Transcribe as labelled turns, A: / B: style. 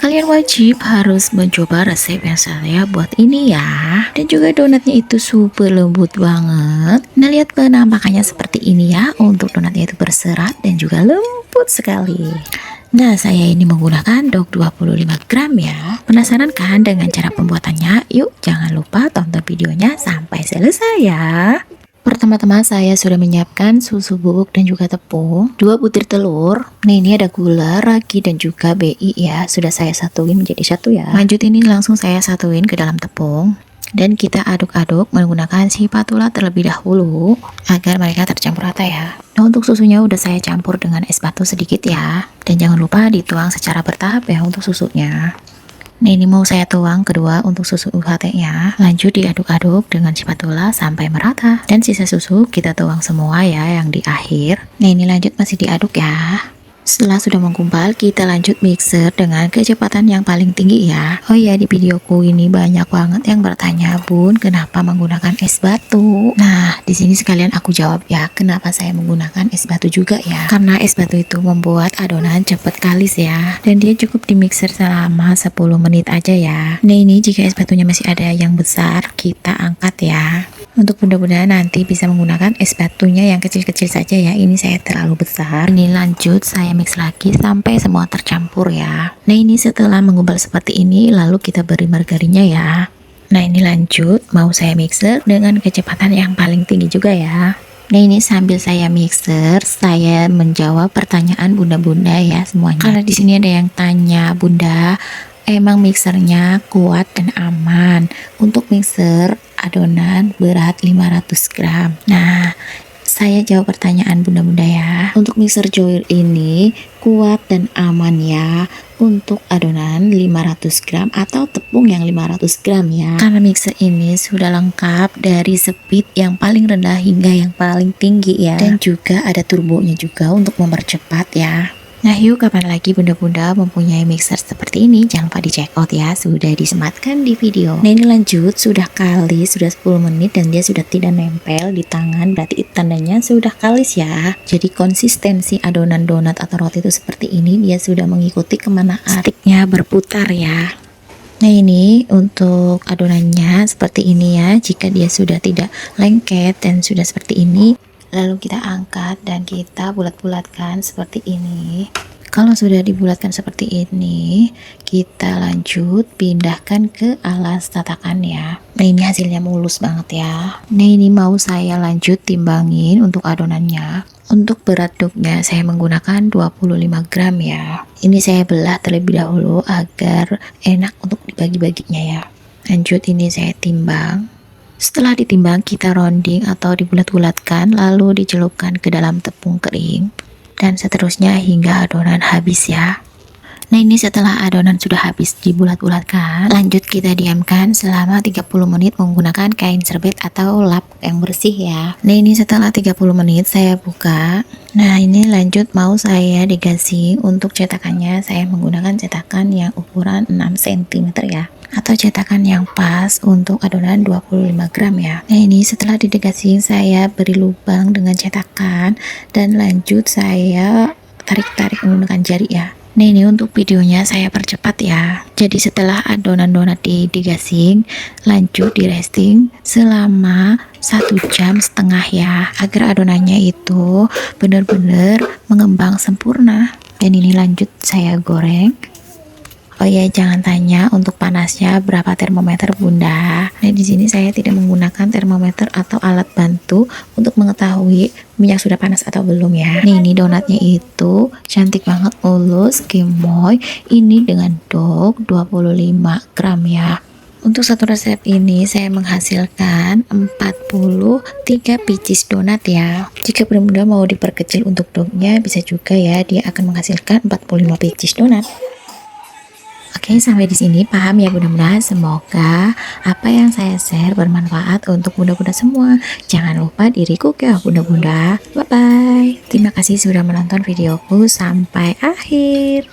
A: Kalian wajib harus mencoba resep yang saya buat ini ya. Dan juga donatnya itu super lembut banget. Nah, lihat penampakannya seperti ini ya. Untuk donatnya itu berserat dan juga lembut sekali. Nah, saya ini menggunakan dog 25 gram ya. Penasaran kan dengan cara pembuatannya? Yuk, jangan lupa tonton videonya sampai selesai ya. Pertama-tama saya sudah menyiapkan susu bubuk dan juga tepung, 2 butir telur. Nah, ini ada gula, ragi dan juga BI ya. Sudah saya satuin menjadi satu ya. Lanjut ini langsung saya satuin ke dalam tepung. Dan kita aduk-aduk menggunakan spatula terlebih dahulu agar mereka tercampur rata ya. Nah, untuk susunya udah saya campur dengan es batu sedikit ya. Dan jangan lupa dituang secara bertahap ya untuk susunya. Nah, ini mau saya tuang kedua untuk susu UHT-nya. Lanjut diaduk-aduk dengan spatula sampai merata. Dan sisa susu kita tuang semua ya yang di akhir. Nah, ini lanjut masih diaduk ya. Setelah sudah menggumpal, kita lanjut mixer dengan kecepatan yang paling tinggi ya. Oh iya, di videoku ini banyak banget yang bertanya, Bun, kenapa menggunakan es batu? Nah, di sini sekalian aku jawab ya, kenapa saya menggunakan es batu juga ya. Karena es batu itu membuat adonan cepat kalis ya. Dan dia cukup di mixer selama 10 menit aja ya. Nah, ini jika es batunya masih ada yang besar, kita angkat ya. Untuk bunda-bunda nanti bisa menggunakan es batunya yang kecil-kecil saja ya. Ini saya terlalu besar. Ini lanjut saya mix lagi sampai semua tercampur ya. Nah, ini setelah menggumpal seperti ini, lalu kita beri margarinnya ya. Nah, ini lanjut mau saya mixer dengan kecepatan yang paling tinggi juga ya. Nah, ini sambil saya mixer, saya menjawab pertanyaan bunda-bunda ya semuanya. Karena di sini ada yang tanya, Bunda, emang mixernya kuat dan aman untuk mixer adonan berat 500 gram. Nah, saya jawab pertanyaan bunda-bunda ya. Untuk mixer Joyr ini kuat dan aman ya untuk adonan 500 gram atau tepung yang 500 gram ya. Karena mixer ini sudah lengkap dari speed yang paling rendah hingga yang paling tinggi ya. Dan juga ada turbonya juga untuk mempercepat ya. Nah, yuk kapan lagi bunda-bunda mempunyai mixer seperti ini? Jangan lupa di check out ya, sudah disematkan di video. Nah, ini lanjut sudah 10 menit dan dia sudah tidak nempel di tangan, berarti tandanya sudah kalis ya. Jadi konsistensi adonan donat atau roti itu seperti ini, dia sudah mengikuti kemana sticknya berputar ya. Nah, ini untuk adonannya seperti ini ya. Jika dia sudah tidak lengket dan sudah seperti ini, lalu kita angkat dan kita bulat-bulatkan seperti ini. Kalau sudah dibulatkan seperti ini, kita lanjut pindahkan ke alas tatakan ya. Nah, ini hasilnya mulus banget ya. Nah, ini mau saya lanjut timbangin untuk adonannya. Untuk berat dognya saya menggunakan 25 gram ya. Ini saya belah terlebih dahulu agar enak untuk dibagi-baginya ya. Lanjut ini saya timbang. Setelah ditimbang, kita rounding atau dibulat-bulatkan, lalu dicelupkan ke dalam tepung kering, dan seterusnya hingga adonan habis ya. Nah, ini setelah adonan sudah habis dibulat-bulatkan, lanjut kita diamkan selama 30 menit menggunakan kain serbet atau lap yang bersih ya. Nah, ini setelah 30 menit saya buka. Nah, ini lanjut mau saya digasing. Untuk cetakannya saya menggunakan cetakan yang ukuran 6 cm ya, atau cetakan yang pas untuk adonan 25 gram ya. Nah, ini setelah didegasing saya beri lubang dengan cetakan dan lanjut saya tarik-tarik menggunakan jari ya. Nah, ini untuk videonya saya percepat ya. Jadi setelah adonan donat digasing, lanjut di resting selama 1,5 jam ya, agar adonannya itu benar-benar mengembang sempurna. Dan ini lanjut saya goreng. Oh ya, jangan tanya untuk panasnya berapa termometer bunda. Nah, di sini saya tidak menggunakan termometer atau alat bantu untuk mengetahui minyak sudah panas atau belum ya. Nih, ini donatnya itu cantik banget, mulus, gemoy. Ini dengan dog 25 gram ya. Untuk satu resep ini saya menghasilkan 43 pieces donat ya. Jika bunda mau diperkecil untuk dognya bisa juga ya, dia akan menghasilkan 45 pieces donat. Oke, sampai di sini paham ya bunda-bunda. Semoga apa yang saya share bermanfaat untuk bunda-bunda semua. Jangan lupa diriku ya bunda-bunda. Bye bye. Terima kasih sudah menonton videoku sampai akhir.